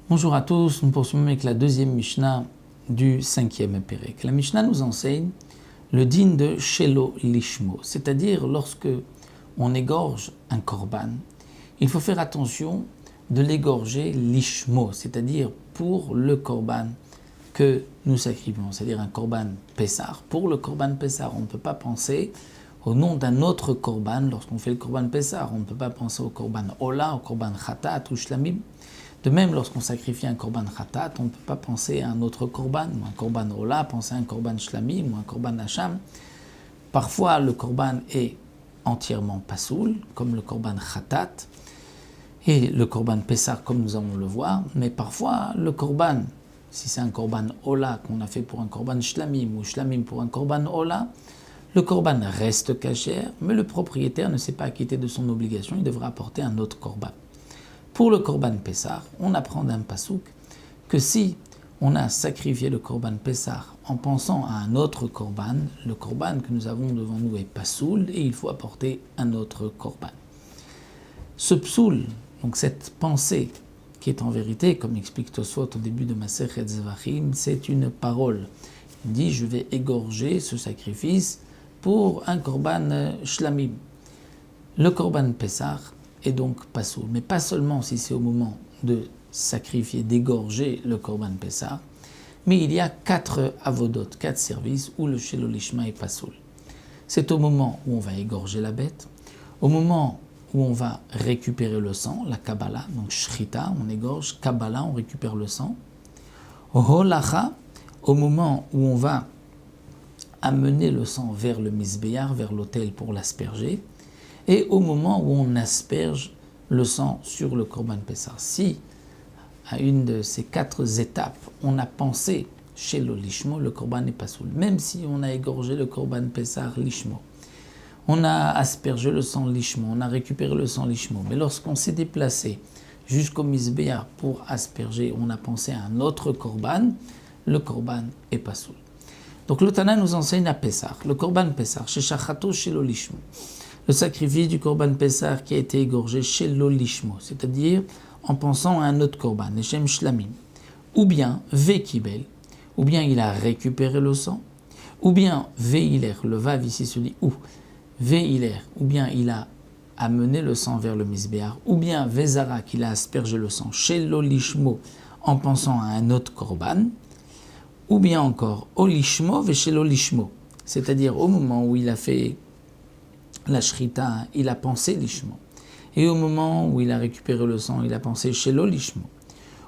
Bonjour à tous, nous poursuivons avec la deuxième Mishnah du 5e Pérek. La Mishnah nous enseigne le din de Shelo Lishmo, c'est-à-dire lorsque on égorge un korban, il faut faire attention de l'égorger Lishmo, c'est-à-dire pour le korban que nous sacrifions, c'est-à-dire un korban Pessar. Pour le korban Pessar, on ne peut pas penser au nom d'un autre korban. Lorsqu'on fait le korban Pessar, on ne peut pas penser au korban Ola, au korban Khatat ou Shlamim. De même, lorsqu'on sacrifie un korban Khatat, on ne peut pas penser à un autre korban, un korban Ola, penser à un korban Shlamim ou un korban Hacham. Parfois, le korban est entièrement pasoul, comme le korban Khatat, et le korban Pessar, comme nous allons le voir. Mais parfois, le korban, si c'est un korban Ola qu'on a fait pour un korban Shlamim ou Shlamim pour un korban Ola, le korban reste cachère, mais le propriétaire ne s'est pas acquitté de son obligation, il devra apporter un autre korban. Pour le korban Pessar, on apprend d'un pasouk que si on a sacrifié le korban Pessar en pensant à un autre korban, le korban que nous avons devant nous est pasoul et il faut apporter un autre korban. Ce psoul, donc cette pensée qui est en vérité, comme explique Tosfot au début de Masechet Zvachim, c'est une parole. Il dit « je vais égorger ce sacrifice pour un korban shlamim ». Le korban Pessar est donc pasoul, mais pas seulement si c'est au moment de sacrifier, d'égorger le korban Pessar, mais il y a 4 avodot, 4 services où le shelo lishma est pasoul. C'est au moment où on va égorger la bête, au moment où on va récupérer le sang, la Kabbalah, donc Shrita, on égorge, Kabbalah, on récupère le sang, Holacha, au moment où on va amener le sang vers le Mizbeach, vers l'autel pour l'asperger, et au moment où on asperge le sang sur le korban Pessar. Si, à une de ces 4 étapes, on a pensé chez le lishmo, le korban n'est pas soul. Même si on a égorgé le korban Pessar lishmo, on a aspergé le sang lishmo, on a récupéré le sang lishmo, mais lorsqu'on s'est déplacé jusqu'au Mizbeach pour asperger, on a pensé à un autre korban, le korban est pas soul. Donc le Tana nous enseigne à Pessar, le korban Pessar, chez Shachato, chez le lishmo. Le sacrifice du korban Pessar qui a été égorgé chez l'olishmo, c'est-à-dire en pensant à un autre korban, Neshem Shlamim, ou bien Vekibel, ou bien il a récupéré le sang, ou bien Veiler, le vav ici se dit ou, Veiler, ou bien il a amené le sang vers le Mizbeach, ou bien Vezara, qu'il a aspergé le sang chez l'olishmo en pensant à un autre korban, ou bien encore Olishmo ve chez l'olishmo, c'est-à-dire au moment où il a fait la shrita, il a pensé lishmo. Et au moment où il a récupéré le sang, il a pensé chez l'olishmo.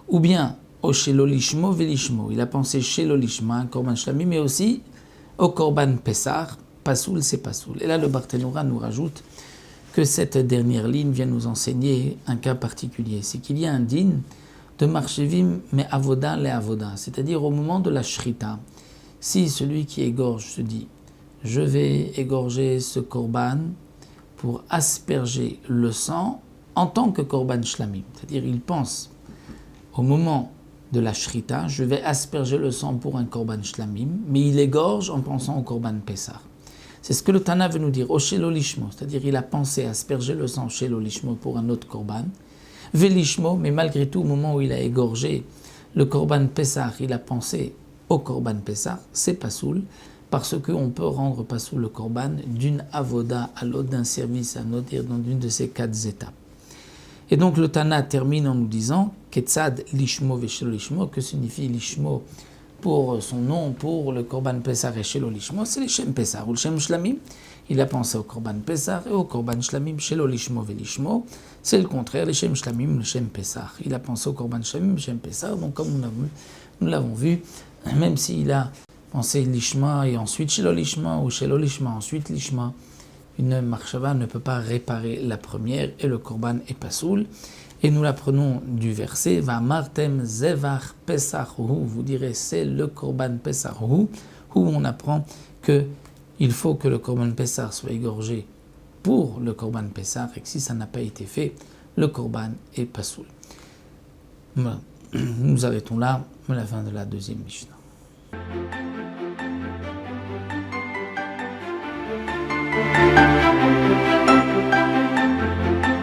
Ou bien, au chez l'olishmo velishmo, il a pensé chez l'olishmo, un korban shlami, mais aussi au korban pessar, pasoul, c'est pasoul. Et là, le Barthénora nous rajoute que cette dernière ligne vient nous enseigner un cas particulier. C'est qu'il y a un din de marchevim, mais avoda le avoda, c'est-à-dire au moment de la shrita, si celui qui égorge se dit je vais égorger ce korban pour asperger le sang en tant que korban shlamim. C'est-à-dire, il pense au moment de la shrita, je vais asperger le sang pour un korban shlamim, mais il égorge en pensant au korban pessar. C'est ce que le Tana veut nous dire, au shelo lishmo, c'est-à-dire il a pensé à asperger le sang shelo lishmo pour un autre korban, velishmo, mais malgré tout, au moment où il a égorgé le korban pessar, il a pensé au korban pessar, c'est pasoul, parce qu'on peut rendre pasoul le korban d'une avoda à l'autre, d'un service à un autre, dans une de ces 4 étapes. Et donc le Tana termine en nous disant Ketzad lishmo veshelo lishmo, que signifie lishmo pour son nom, pour le korban Pessar et shelo lishmo, c'est le Shem Pessar ou le Shem Shlamim. Il a pensé au korban Pessar et au korban Shlamim, shelo lishmo velishmo, c'est le contraire, le Shem Shlamim, le Shem Pessar. Il a pensé au korban Shlamim, le Shem Pessar, donc comme nous l'avons vu, même s'il a pensé lishma et ensuite shelo lishma ou shelo lishma, ensuite lishma, une marshava ne peut pas réparer la première et le korban est pasoul. Et nous l'apprenons du verset Va martem zevach pesachu, vous direz c'est le korban pesachu, où on apprend que il faut que le korban pesar soit égorgé pour le korban pesar et que si ça n'a pas été fait, le korban est pasoul. Nous arrêtons là, à la fin de la deuxième Mishnah.